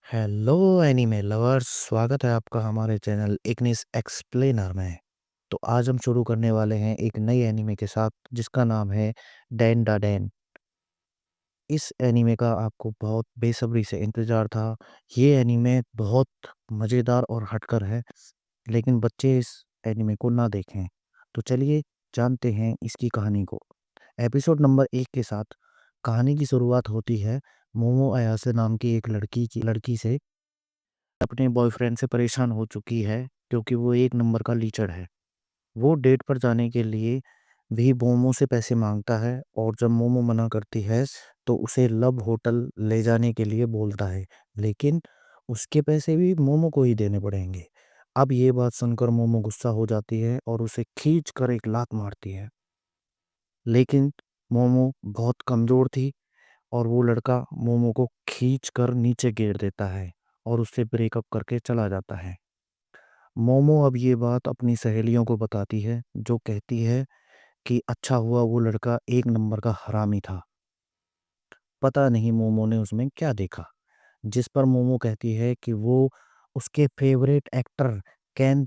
Hello anime lovers, स्वागत है आपका हमारे चैनल इग्निस एक्सप्लेनर में। तो आज हम शुरू करने वाले हैं एक नई एनीमे के साथ जिसका नाम है डैन डा डैन। इस एनीमे का आपको बहुत बेसब्री से इंतज़ार था। ये एनीमे बहुत मज़ेदार और हटकर है, लेकिन बच्चे इस एनीमे को ना देखें। तो चलिए जानते हैं इसकी कहानी को। एपिसोड नंबर 1 के साथ कहानी की शुरुआत होती है मोमो अयासे नाम की एक लड़की से। अपने बॉयफ्रेंड से परेशान हो चुकी है क्योंकि वो एक नंबर का लीचड़ है। वो डेट पर जाने के लिए भी मोमो से पैसे मांगता है और जब मोमो मना करती है तो उसे लव होटल ले जाने के लिए बोलता है, लेकिन उसके पैसे भी मोमो को ही देने पड़ेंगे। अब ये बात सुनकर मोमो गुस्सा हो जाती है और उसे खींच कर एक लात मारती है, लेकिन मोमो बहुत कमज़ोर थी और वो लड़का मोमो को खींच कर नीचे गिर देता है और उससे ब्रेकअप करके चला जाता है। मोमो अब ये बात अपनी सहेलियों को बताती है, जो कहती है कि अच्छा हुआ वो लड़का एक नंबर का हरामी था। पता नहीं मोमो ने उसमें क्या देखा। जिस पर मोमो कहती है कि वो उसके फेवरेट एक्टर केन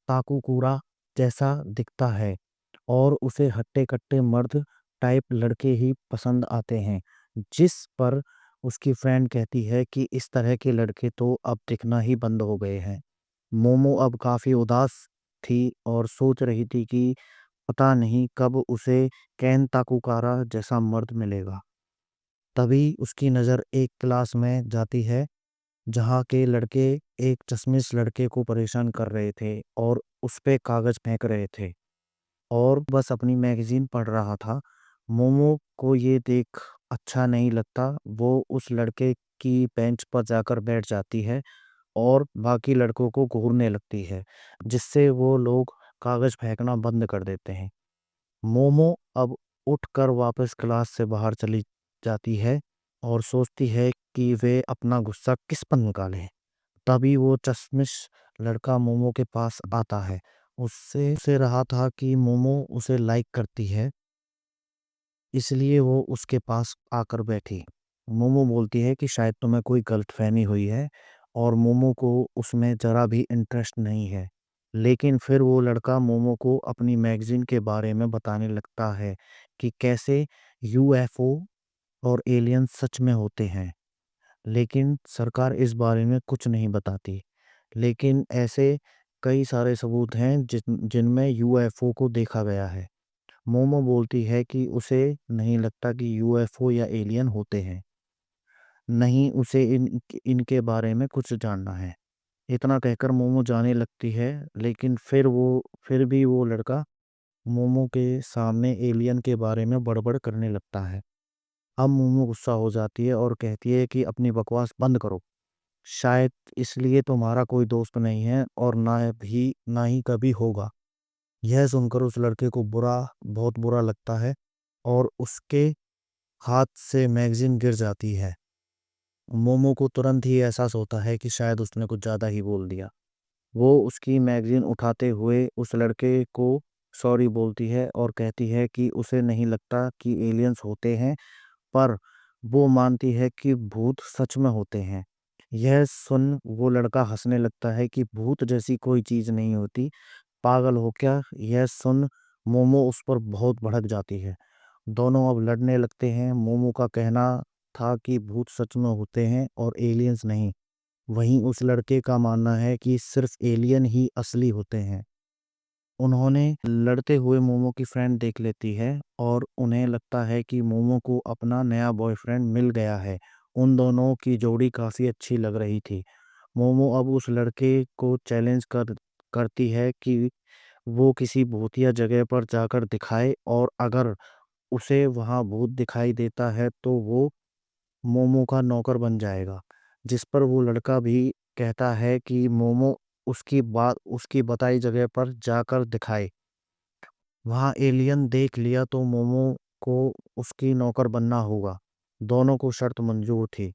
ताकुकुरा जैसा दिखता है और उसे हट्टे-कट्टे मर्द टाइप लड़के ही पसंद आते हैं। जिस पर उसकी फ्रेंड कहती है कि इस तरह के लड़के तो अब दिखना ही बंद हो गए हैं। मोमो अब काफ़ी उदास थी और सोच रही थी कि पता नहीं कब उसे केन ताकुकारा जैसा मर्द मिलेगा। तभी उसकी नज़र एक क्लास में जाती है जहाँ के लड़के एक चश्मिश लड़के को परेशान कर रहे थे और उस पे कागज़ फेंक रहे थे और बस अपनी मैगज़ीन पढ़ रहा था। मोमो को ये देख अच्छा नहीं लगता। वो उस लड़के की बेंच पर जाकर बैठ जाती है और बाकी लड़कों को घूरने लगती है, जिससे वो लोग कागज़ फेंकना बंद कर देते हैं। मोमो अब उठकर वापस क्लास से बाहर चली जाती है और सोचती है कि वे अपना गुस्सा किस पर निकालें। तभी वो चश्मिश लड़का मोमो के पास आता है। उससे उसे रहा था कि मोमो उसे लाइक करती है, इसलिए वो उसके पास आकर बैठी। मोमो बोलती है कि शायद तुम्हें कोई गलतफ़हमी हुई है और मोमो को उसमें ज़रा भी इंटरेस्ट नहीं है। लेकिन फिर वो लड़का मोमो को अपनी मैगज़ीन के बारे में बताने लगता है कि कैसे यूएफओ और एलियन सच में होते हैं। लेकिन सरकार इस बारे में कुछ नहीं बताती। लेकिन ऐसे कई सारे सबूत हैं जिनमें यूएफओ को देखा गया है। मोमो बोलती है कि उसे नहीं लगता कि यूएफओ या एलियन होते हैं। नहीं उसे इनके बारे में कुछ जानना है। इतना कहकर मोमो जाने लगती है, लेकिन फिर भी वो लड़का मोमो के सामने एलियन के बारे में बड़बड़ करने लगता है। अब मोमो गुस्सा हो जाती है और कहती है कि अपनी बकवास बंद करो। शायद इसलिए तुम्हारा कोई दोस्त नहीं है और ना ही कभी होगा। यह सुनकर उस लड़के को बहुत बुरा लगता है और उसके हाथ से मैगज़ीन गिर जाती है। मोमो को तुरंत ही एहसास होता है कि शायद उसने कुछ ज़्यादा ही बोल दिया। वो उसकी मैगज़ीन उठाते हुए उस लड़के को सॉरी बोलती है और कहती है कि उसे नहीं लगता कि एलियंस होते हैं, पर वो मानती है कि भूत सच में होते हैं। यह सुन वो लड़का हँसने लगता है कि भूत जैसी कोई चीज़ नहीं होती, पागल हो क्या? यह सुन मोमो उस पर बहुत भड़क जाती है। दोनों अब लड़ने लगते हैं। मोमो का कहना था कि भूत सच में होते हैं और एलियंस नहीं। वहीं उस लड़के का मानना है कि सिर्फ एलियन ही असली होते हैं। उन्होंने लड़ते हुए मोमो की फ्रेंड देख लेती है और उन्हें लगता है कि मोमो को अपना नया बॉयफ्रेंड मिल गया है। उन दोनों की जोड़ी काफ़ी अच्छी लग रही थी। मोमो अब उस लड़के को करती है कि वो किसी भूतिया जगह पर जाकर दिखाए और अगर उसे वहाँ भूत दिखाई देता है तो वो मोमो का नौकर बन जाएगा। जिस पर वो लड़का भी कहता है कि मोमो उसकी बताई जगह पर जाकर दिखाए। वहाँ एलियन देख लिया तो मोमो को उसकी नौकर बनना होगा। दोनों को शर्त मंजूर थी।